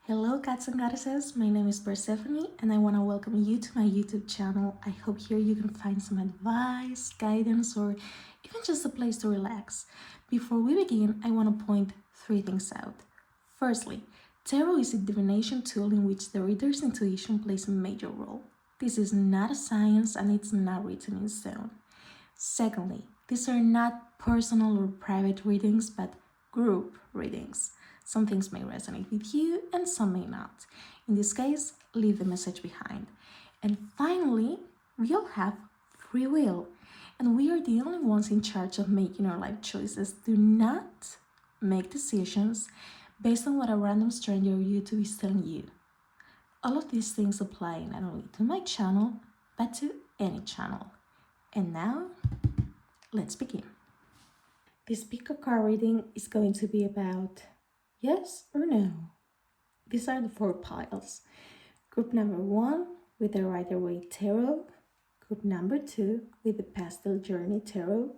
Hello cats and goddesses, my name is Persephone and I want to welcome you to my YouTube channel. I hope here you can find some advice, guidance, or even just a place to relax. Before we begin, I want to point three things out. Firstly, tarot is a divination tool in which the reader's intuition plays a major role. This is not a science and it's not written in stone. Secondly, these are not personal or private readings, but group readings. Some things may resonate with you and some may not. In this case, leave the message behind. And finally, we all have free will, and we are the only ones in charge of making our life choices. Do not make decisions based on what a random stranger on YouTube is telling you. All of these things apply not only to my channel, but to any channel. And now, let's begin. This pick a card reading is going to be about yes or no. These are the four piles. Group number 1 with the Waite Tarot. Group number 2 with the Pastel Journey Tarot.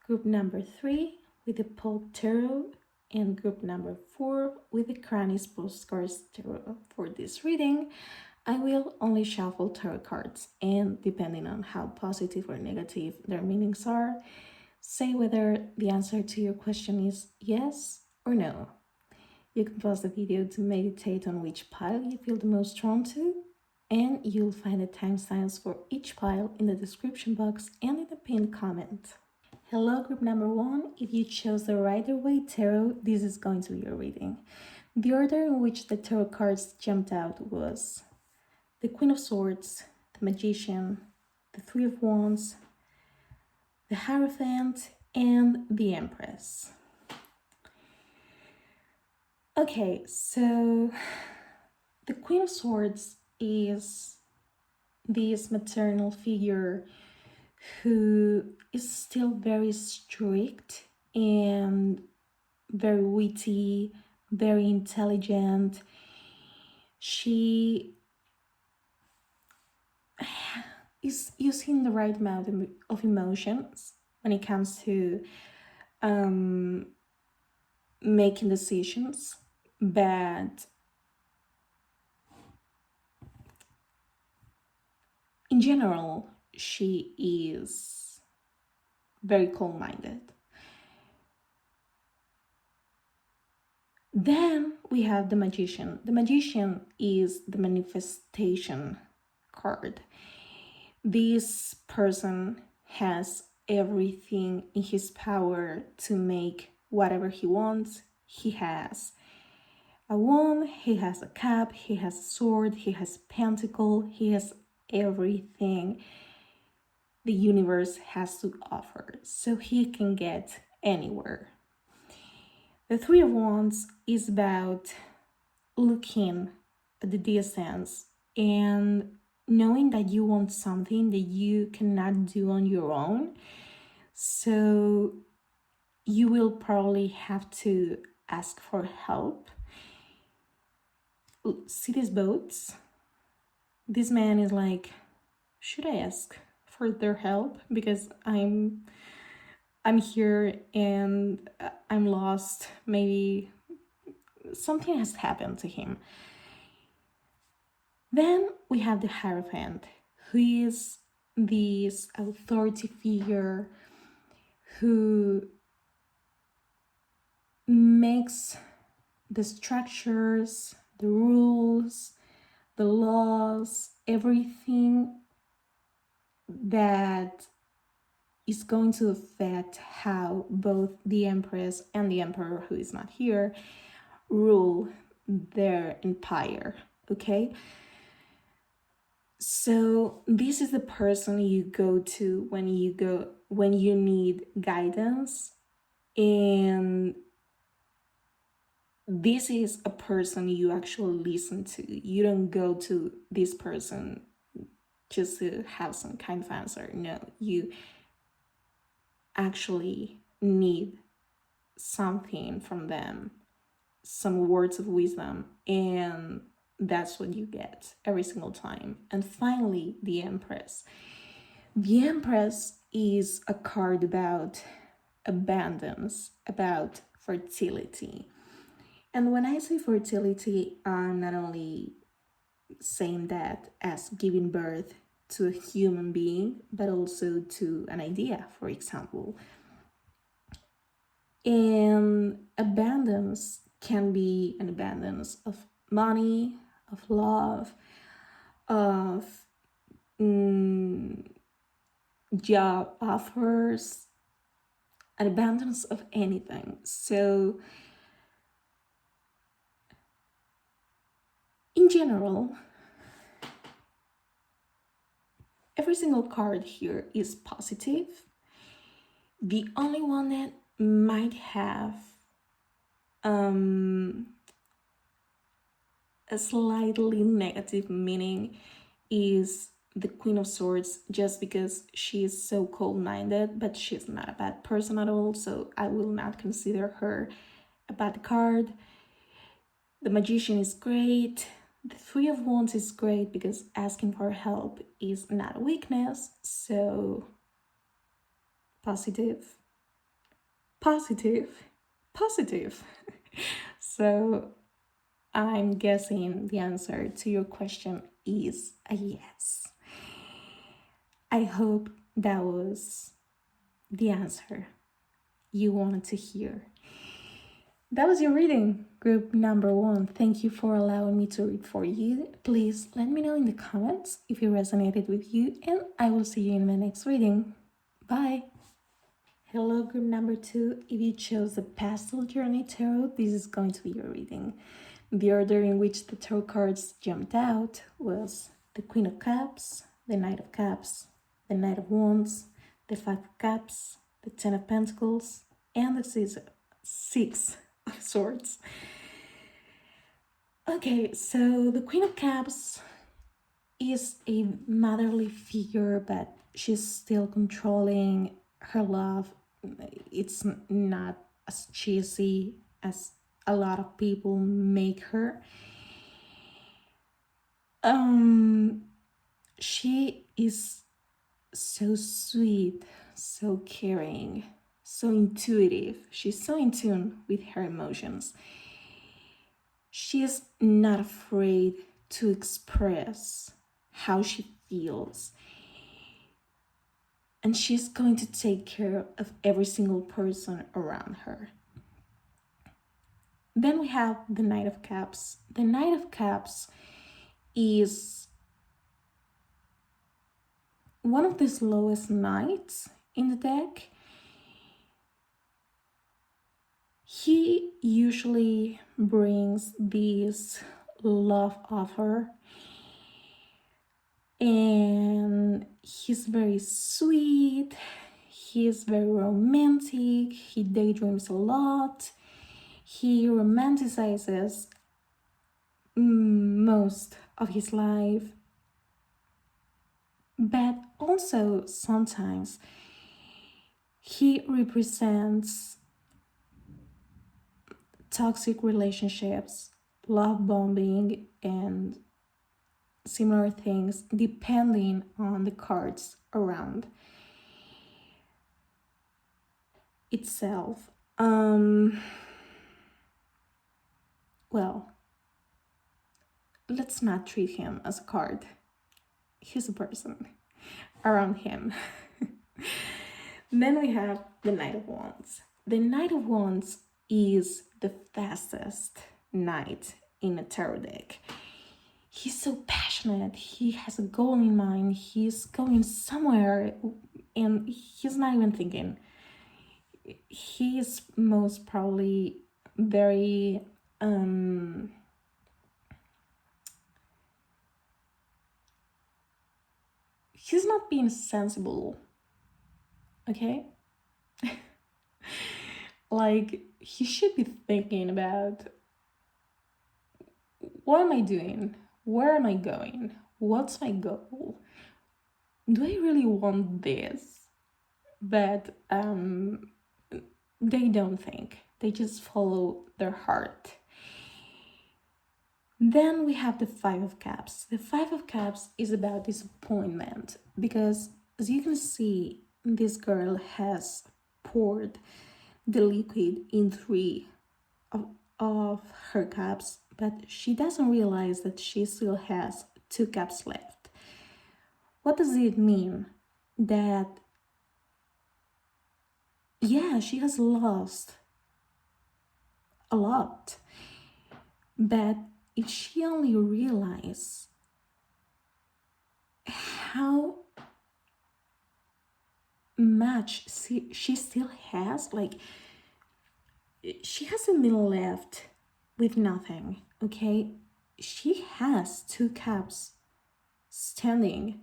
Group number 3 with the Pulp Tarot. And group number 4 with the Cranny's Postcards Tarot. For this reading, I will only shuffle tarot cards, and depending on how positive or negative their meanings are, say whether the answer to your question is yes or no. You can pause the video to meditate on which pile you feel the most drawn to, and you'll find the timestamps for each pile in the description box and in the pinned comment. Hello, group number 1. If you chose the Waite Tarot, this is going to be your reading. The order in which the tarot cards jumped out was the Queen of Swords, the Magician, the Three of Wands, the Hierophant, and the Empress. Okay, so the Queen of Swords is this maternal figure who is still very strict and very witty, very intelligent. She is using the right amount of emotions when it comes to making decisions, but in general, she is very calm-minded. Then we have the Magician. The Magician is the manifestation card. This person has everything in his power to make whatever he wants. He has a wand, he has a cup, he has a sword, he has a pentacle, he has everything the universe has to offer, so he can get anywhere. The Three of Wands is about looking at the distance and knowing that you want something that you cannot do on your own, so you will probably have to ask for help. See these boats? This man is like, should I ask for their help? Because I'm here and I'm lost. Maybe something has happened to him. Then we have the Hierophant, who is this authority figure who makes the structures, the rules, the laws, everything that is going to affect how both the Empress and the Emperor, who is not here, rule their empire, okay? So this is the person you go to when you need guidance, and this is a person you actually listen to. You don't go to this person just to have some kind of answer. No, you actually need something from them, some words of wisdom, and that's what you get every single time. And finally, the Empress. The Empress is a card about abundance, about fertility. And when I say fertility, I'm not only saying that as giving birth to a human being, but also to an idea, for example. And abundance can be an abundance of money, of love, of mm, job offers, an abundance of anything. So, in general, every single card here is positive. The only one that might have a slightly negative meaning is the Queen of Swords, just because she is so cold-minded, but she's not a bad person at all, so I will not consider her a bad card. The Magician is great. The Three of Wands is great because asking for help is not a weakness, so positive, positive, positive. So I'm guessing the answer to your question is a yes. I hope that was the answer you wanted to hear. That was your reading, group number 1. Thank you for allowing me to read for you. Please let me know in the comments if it resonated with you, and I will see you in my next reading. Bye! Hello, group number 2. If you chose the Pastel Journey Tarot, this is going to be your reading. The order in which the tarot cards jumped out was the Queen of Cups, the Knight of Cups, the Knight of Wands, the Five of Cups, the Ten of Pentacles, and the Six of Swords. Okay, so the Queen of Cups is a motherly figure, but she's still controlling her love. It's not as cheesy as a lot of people make her. She is so sweet, so caring, so intuitive. She's so in tune with her emotions. She is not afraid to express how she feels. And she's going to take care of every single person around her. Then we have the Knight of Cups. The Knight of Cups is one of the slowest knights in the deck. He usually brings this love offer, and he's very sweet, he's very romantic, he daydreams a lot, he romanticizes most of his life, but also sometimes he represents toxic relationships, love bombing, and similar things depending on the cards around itself. Well, let's not treat him as a card. He's a person around him. Then we have the Knight of Wands. The Knight of Wands is the fastest knight in a tarot deck. He's so passionate, he has a goal in mind, he's going somewhere, and he's not even thinking. He is most probably very he's not being sensible, okay? Like, he should be thinking about, what am I doing? Where am I going? What's my goal? Do I really want this? But they don't think. They just follow their heart. Then we have the Five of Cups. The Five of Cups is about disappointment, because as you can see, this girl has poured the liquid in three of her cups, but she doesn't realize that she still has 2 cups left. What does it mean? That, yeah, she has lost a lot. But if she only realized how much she still has, like, she hasn't been left with nothing, okay? She has 2 cups standing.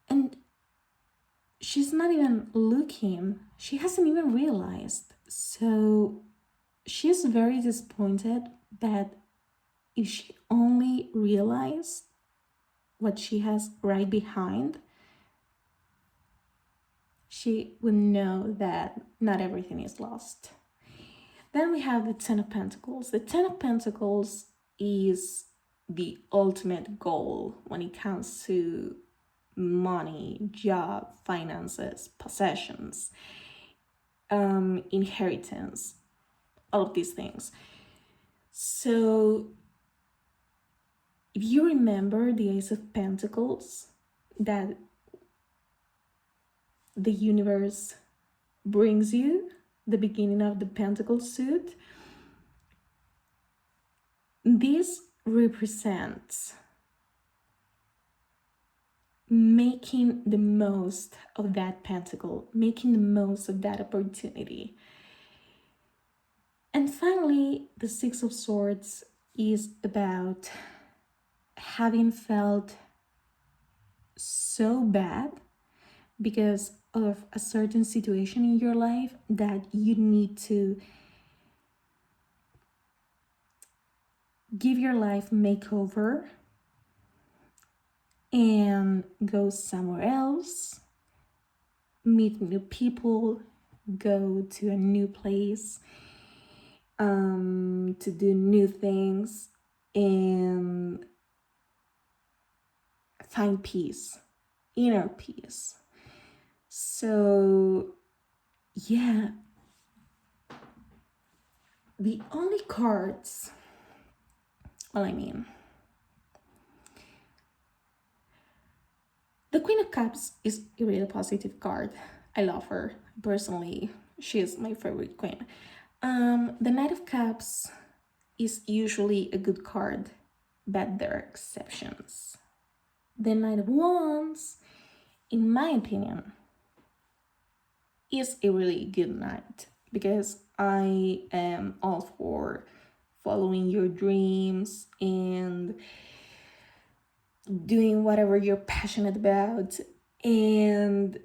And she's not even looking. She hasn't even realized. So she's very disappointed, but if she only realized what she has right behind, she would know that not everything is lost. Then we have the Ten of Pentacles. The Ten of Pentacles is the ultimate goal when it comes to money, job, finances, possessions, inheritance, all of these things. So if you remember the Ace of Pentacles, that the universe brings you, the beginning of the Pentacle suit, this represents making the most of that pentacle, making the most of that opportunity. And finally, the Six of Swords is about having felt so bad because of a certain situation in your life that you need to give your life a makeover and go somewhere else, meet new people, go to a new place, to do new things and find peace, inner peace. So yeah, the only cards, the Queen of Cups is a really positive card. I love her personally. She is my favorite queen. The Knight of Cups is usually a good card, but there are exceptions. The Knight of Wands, in my opinion, is a really good knight because I am all for following your dreams and doing whatever you're passionate about. And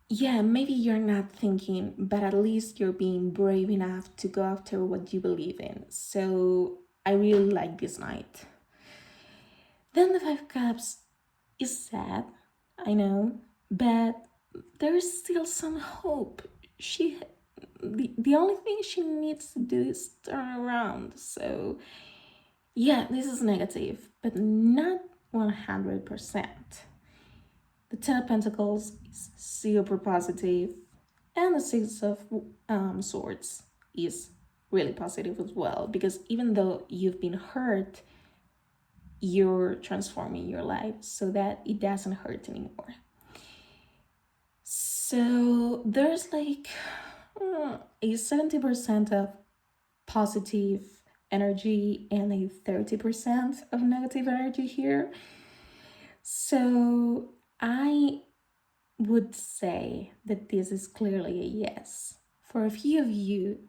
yeah, maybe you're not thinking, but at least you're being brave enough to go after what you believe in. So I really like this knight. Then the Five of Cups is sad, I know, but there's still some hope. The only thing she needs to do is turn around. So yeah, this is negative, but not 100%. The Ten of Pentacles is super positive, and the Six of Swords is really positive as well, because even though you've been hurt, you're transforming your life so that it doesn't hurt anymore. So there's like a 70% of positive energy and a 30% of negative energy here. So I would say that this is clearly a yes. For a few of you,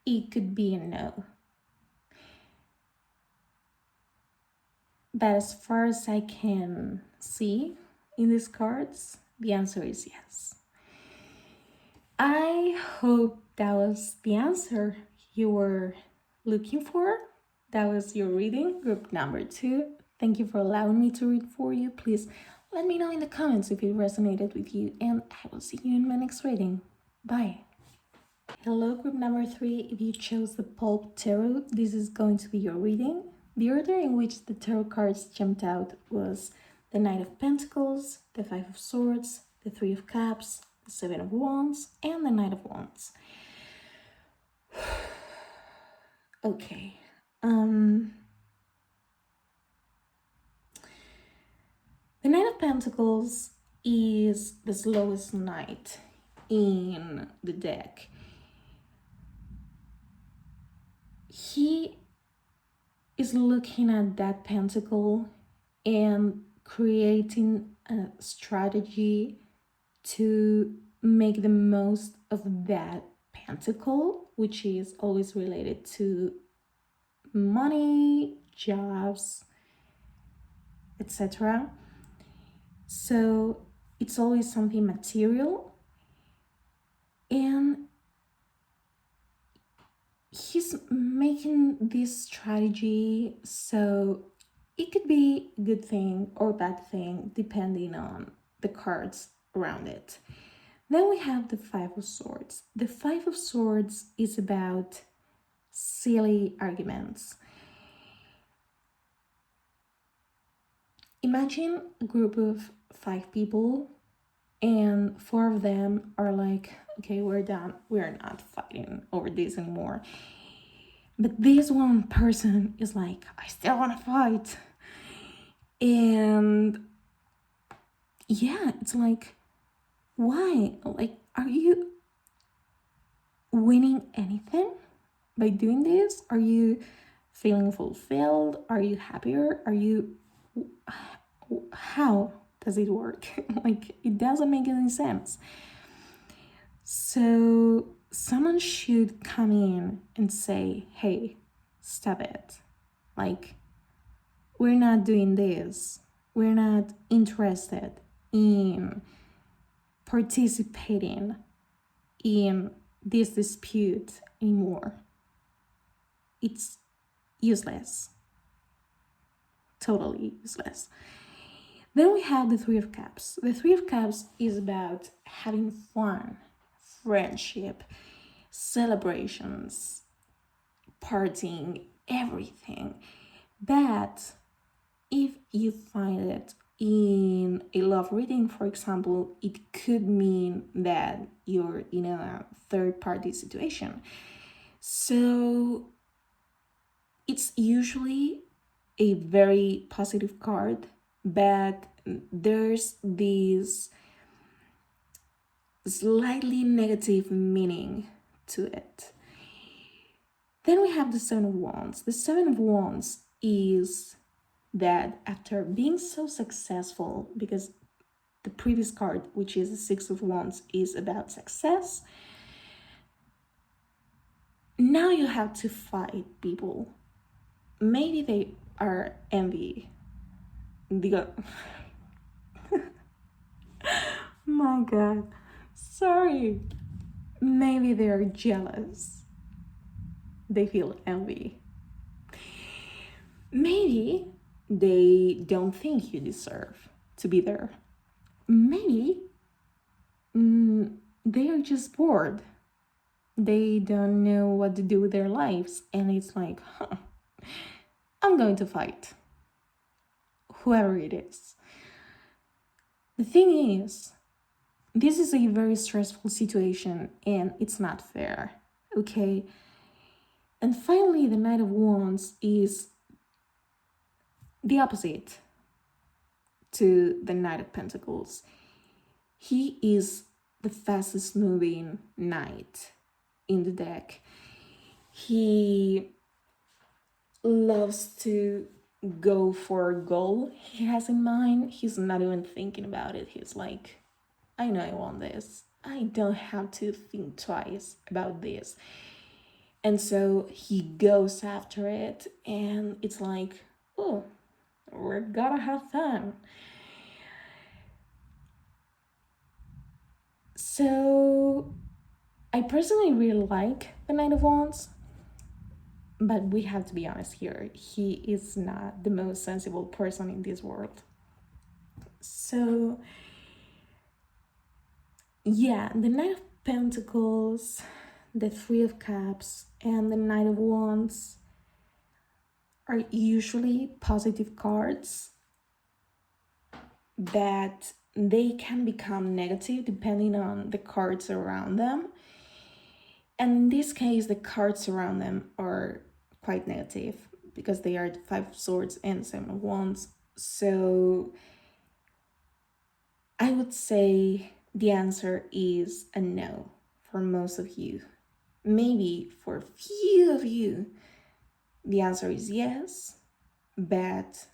it could be a no. But as far as I can see in these cards, the answer is yes. I hope that was the answer you were looking for. That was your reading, group number 2. Thank you for allowing me to read for you. Please let me know in the comments if it resonated with you, and I will see you in my next reading. Bye. Hello, group number 3. If you chose the Pulp Tarot, this is going to be your reading. The order in which the tarot cards jumped out was the Knight of Pentacles, the Five of Swords, the Three of Cups, the Seven of Wands, and the Knight of Wands. Okay. The Knight of Pentacles is the slowest knight in the deck. He is looking at that pentacle and creating a strategy to make the most of that pentacle, which is always related to money, jobs, etc. So it's always something material, and he's making this strategy, so it could be a good thing or bad thing depending on the cards around it. Then we have the Five of Swords. The Five of Swords is about silly arguments. Imagine a group of 5 people and 4 of them are like, okay, we're done. We're not fighting over this anymore. But this one person is like, I still want to fight. And yeah, it's like, why? Like, are you winning anything by doing this? Are you feeling fulfilled? Are you happier? Are you... How does it work? Like, it doesn't make any sense. So someone should come in and say, hey, stop it. Like, we're not doing this. We're not interested in participating in this dispute anymore. It's useless. Totally useless. Then we have the Three of Cups. The Three of Cups is about having fun, friendship, celebrations, partying, everything. But if you find it in a love reading, for example, it could mean that you're in a third-party situation. So it's usually a very positive card, but there's this slightly negative meaning to it. Then we have the Seven of Wands. The Seven of Wands is that after being so successful, because the previous card, which is the Six of Wands, is about success, now you have to fight people. Maybe they are envy. My God, sorry. Maybe they're jealous. They feel envy. Maybe they don't think you deserve to be there. Maybe they are just bored. They don't know what to do with their lives, and it's like, I'm going to fight. Whoever it is. The thing is, this is a very stressful situation and it's not fair, okay? And finally, the Knight of Wands is the opposite to the Knight of Pentacles. He is the fastest moving knight in the deck. He loves to go for a goal he has in mind. He's not even thinking about it. He's like, I know I want this. I don't have to think twice about this. And so he goes after it, and it's like, oh, we're gonna have fun. So I personally really like the Knight of Wands, but we have to be honest here. He is not the most sensible person in this world. So yeah, the Knight of Pentacles, the Three of Cups, and the Knight of Wands are usually positive cards, but they can become negative depending on the cards around them. And in this case, the cards around them are quite negative because they are the Five of Swords and Seven of Wands. So I would say the answer is a no for most of you. Maybe for a few of you, the answer is yes, but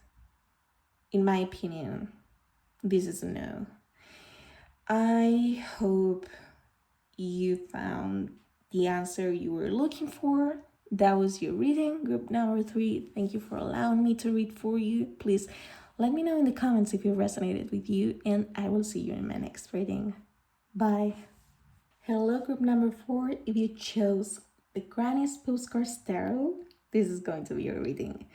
in my opinion, this is a no. I hope you found the answer you were looking for. That was your reading, group number 3. Thank you for allowing me to read for you. Please let me know in the comments if it resonated with you, and I will see you in my next reading. Bye. Hello, group number 4. If you chose the Granny's Postcards Tarot, this is going to be your reading.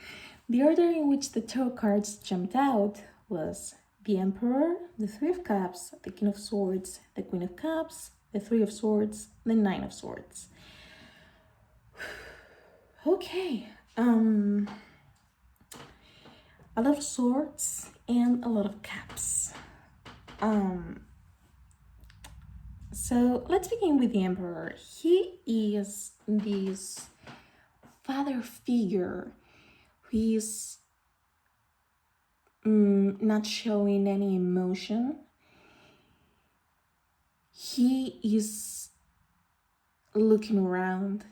The order in which the tarot cards jumped out was the Emperor, the Three of Cups, the King of Swords, the Queen of Cups, the Three of Swords, the Nine of Swords. Okay, a lot of swords and a lot of cups. So let's begin with the Emperor. He is this father figure who is not showing any emotion. He is looking around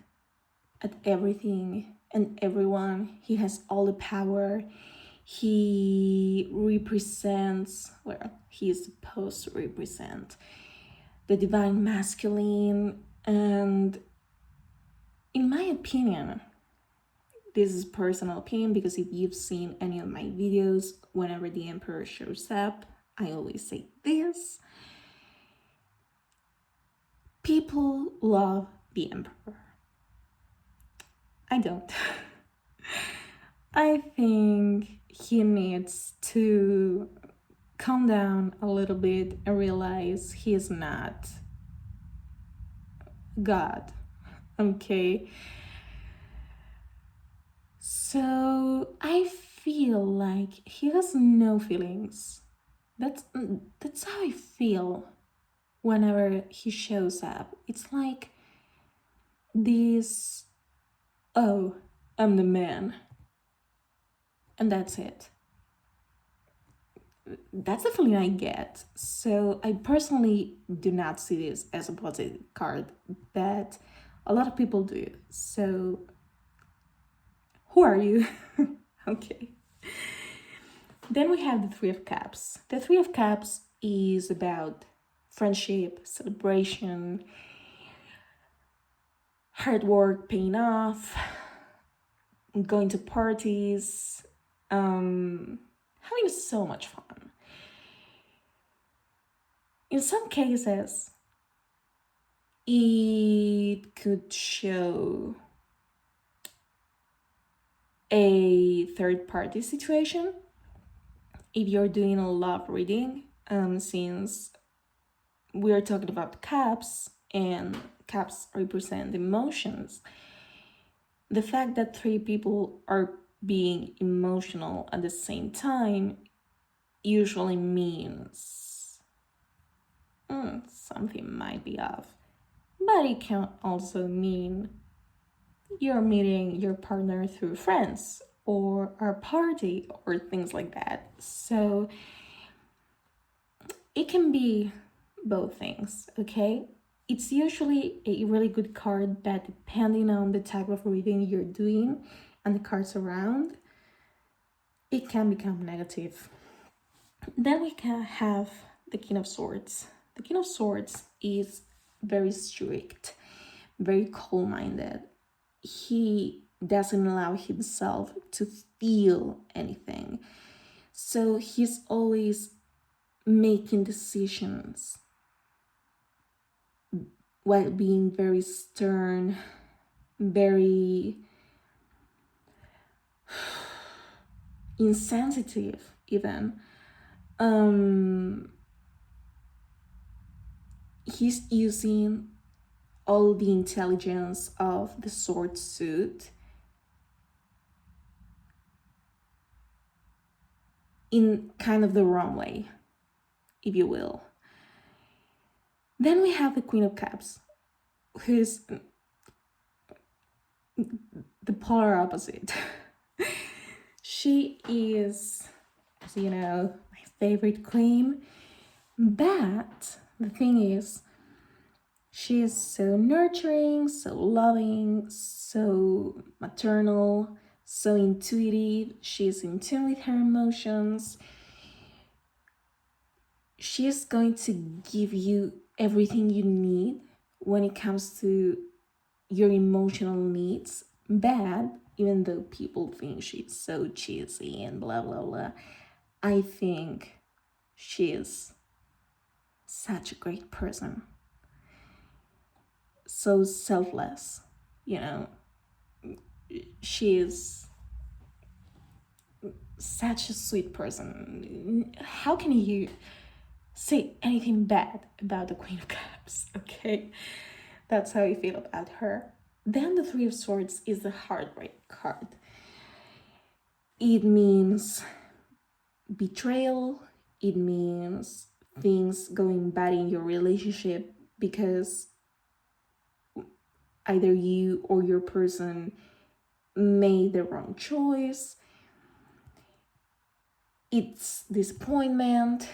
at everything and everyone. He has all the power. He represents, well, he is supposed to represent the divine masculine. And in my opinion, this is personal opinion, because if you've seen any of my videos, whenever the Emperor shows up, I always say this: people love the Emperor. I don't. I think he needs to calm down a little bit and realize he is not God, okay? So I feel like he has no feelings. That's how I feel whenever he shows up. It's like this, oh, I'm the man, and that's it. That's the feeling I get. So I personally do not see this as a positive card, but a lot of people do. So who are you? Okay. Then we have the Three of Cups. The Three of Cups is about friendship, celebration, hard work paying off, going to parties, having so much fun. In some cases, it could show a third-party situation if you're doing a love reading, since we are talking about cups and cups represent emotions. The fact that 3 people are being emotional at the same time usually means something might be off. But it can also mean you're meeting your partner through friends or a party or things like that. So it can be both things, okay? It's usually a really good card, but depending on the type of reading you're doing and the cards around, it can become negative. Then we can have the King of Swords. The King of Swords is very strict, very cold-minded. He doesn't allow himself to feel anything. So he's always making decisions while being very stern, very insensitive even. He's using all the intelligence of the sword suit in kind of the wrong way. if you will. Then we have the Queen of Cups, who's the polar opposite. She is, as you know, my favorite queen. But the thing is, she is so nurturing, so loving, so maternal, so intuitive. She's in tune with her emotions. She is going to give you everything you need when it comes to your emotional needs. But even though people think she's so cheesy and blah, blah, blah, I think she is such a great person. So selfless, you know. She is such a sweet person. How can you say anything bad about the Queen of Cups? Okay, that's how I feel about her. Then the Three of Swords is the heartbreak card. It means betrayal. It means things going bad in your relationship because either you or your person made the wrong choice. It's disappointment.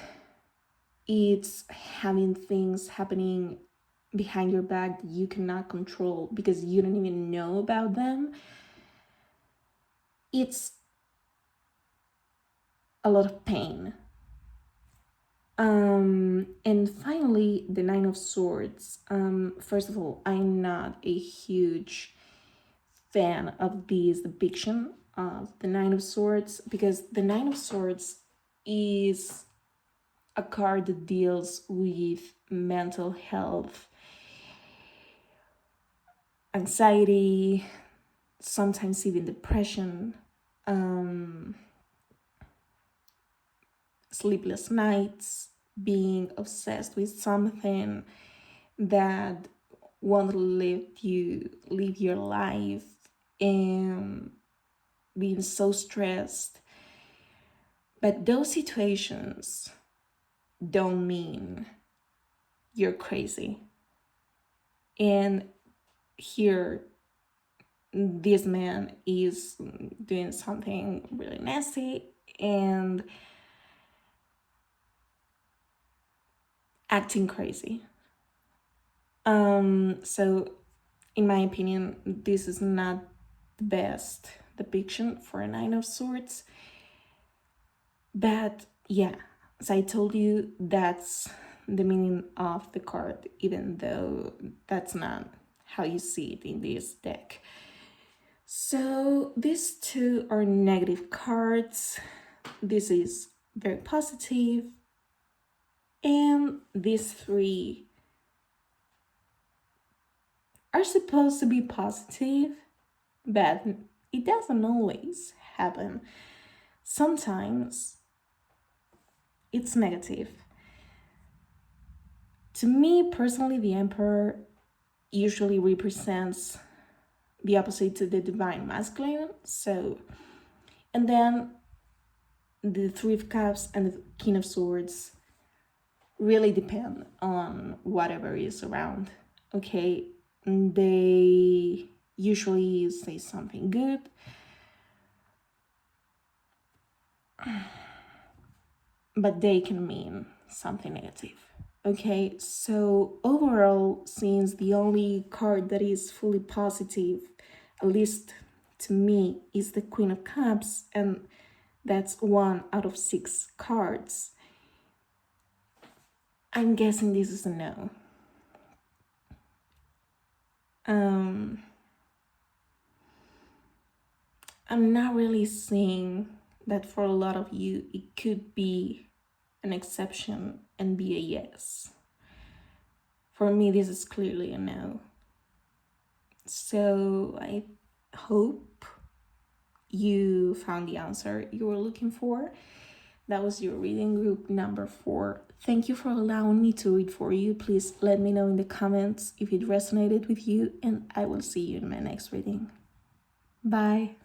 It's having things happening behind your back that you cannot control because you don't even know about them. It's a lot of pain. And finally, the Nine of Swords. First of all, I'm not a huge fan of this depiction of the Nine of Swords because the Nine of Swords is a card that deals with mental health, anxiety, sometimes even depression, sleepless nights, being obsessed with something that won't let you live your life, and being so stressed. But those situations don't mean you're crazy. And here, this man is doing something really nasty and acting crazy. So in my opinion, this is not the best depiction for a Nine of Swords. But yeah, as I told you, that's the meaning of the card, even though that's not how you see it in this deck. So these two are negative cards. This is very positive. And these three are supposed to be positive, but it doesn't always happen. Sometimes it's negative. To me personally, the Emperor usually represents the opposite to the Divine Masculine. So, and then the Three of Cups and the King of Swords really depend on whatever is around. Okay, they usually say something good, but they can mean something negative. Okay, so overall, since the only card that is fully positive, at least to me, is the Queen of Cups, and that's 1 out of 6 cards, I'm guessing this is a no. I'm not really seeing that for a lot of you, it could be an exception and be a yes. For me, this is clearly a no. So I hope you found the answer you were looking for. That was your reading group number 4. Thank you for allowing me to read for you. Please let me know in the comments if it resonated with you, and I will see you in my next reading. Bye.